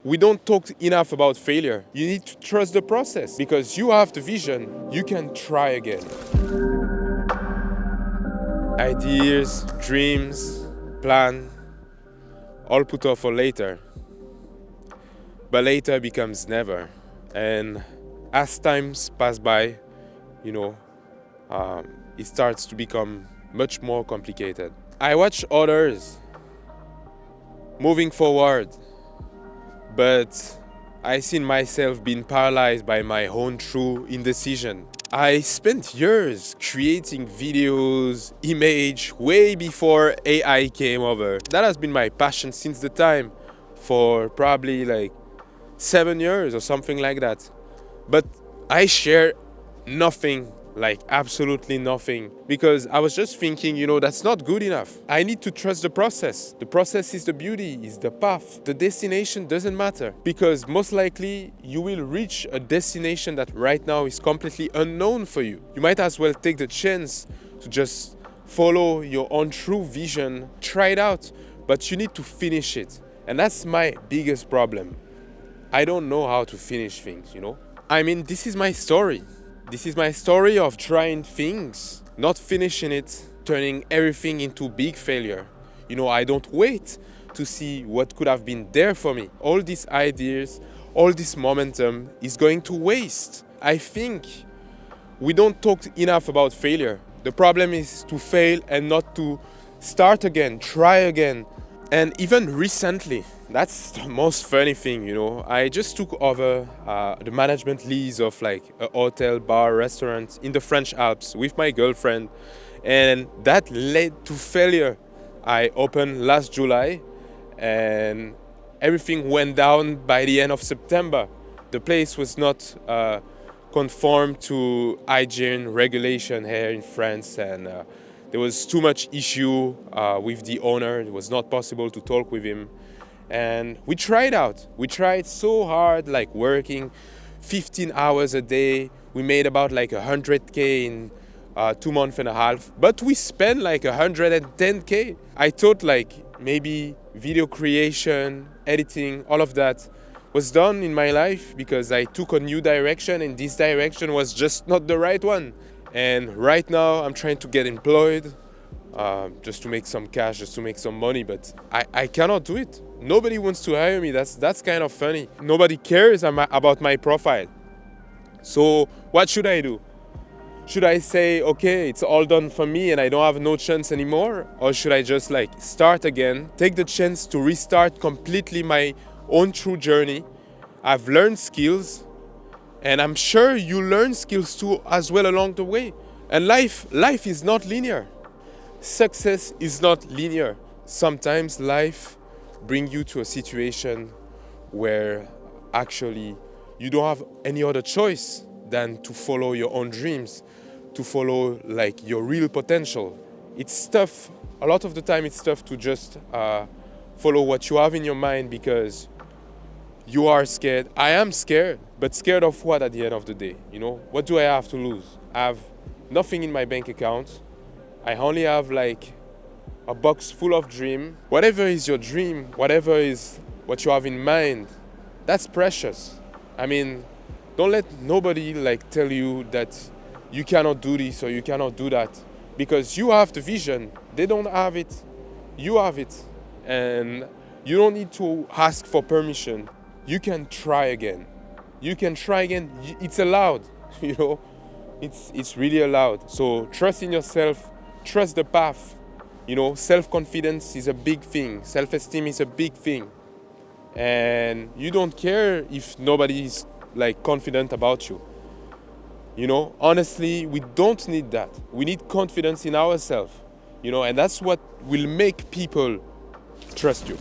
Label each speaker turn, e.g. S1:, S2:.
S1: we don't talk enough about failure. You need to trust the process because you have the vision. You can try again. Ideas, dreams, plan, all put off for later. But later becomes never. And as times pass by, it starts to become much more complicated. I watch others moving forward, but I seen myself being paralyzed by my own true indecision. I spent years creating videos, image, way before AI came over. That has been my passion since the time, for probably like 7 years or something like that. But I share nothing, like absolutely nothing, because I was just thinking, that's not good enough. I need to trust the process. The process is the beauty, is the path. The destination doesn't matter, because most likely you will reach a destination that right now is completely unknown for you. You might as well take the chance to just follow your own true vision, try it out, but you need to finish it. And that's my biggest problem. I don't know how to finish things, I mean, this is my story. This is my story of trying things, not finishing it, turning everything into big failure. I don't wait to see what could have been there for me. All these ideas, all this momentum is going to waste. I think we don't talk enough about failure. The problem is to fail and not to start again, try again. And even recently, that's the most funny thing, I just took over the management lease of like a hotel, bar, restaurant in the French Alps with my girlfriend. And that led to failure. I opened last July and everything went down by the end of September. The place was not conform to hygiene regulation here in France, and there was too much issue with the owner. It was not possible to talk with him. And we tried out. We tried so hard, like working 15 hours a day. We made about like 100K in 2 months and a half. But we spent like 110K. I thought like maybe video creation, editing, all of that was done in my life because I took a new direction and this direction was just not the right one. And right now I'm trying to get employed just to make some cash, just to make some money, but I cannot do it. Nobody wants to hire me. That's kind of funny. Nobody cares about my profile. So what should I do? Should I say, okay, it's all done for me and I don't have no chance anymore? Or should I just like start again, take the chance to restart completely my own true journey? I've learned skills, and I'm sure you learn skills too as well along the way. And life is not linear. Success is not linear. Sometimes life brings you to a situation where actually you don't have any other choice than to follow your own dreams, to follow like your real potential. It's tough. A lot of the time it's tough to just follow what you have in your mind because you are scared. I am scared, but scared of what at the end of the day? What do I have to lose? I have nothing in my bank account. I only have like a box full of dream. Whatever is your dream, whatever is what you have in mind, that's precious. I mean, don't let nobody like tell you that you cannot do this or you cannot do that, because you have the vision. They don't have it. You have it. And you don't need to ask for permission. You can try again. You can try again. It's allowed, It's really allowed. So trust in yourself. Trust the path. Self-confidence is a big thing. Self-esteem is a big thing. And you don't care if nobody is like confident about you. Honestly, we don't need that. We need confidence in ourselves, and that's what will make people trust you.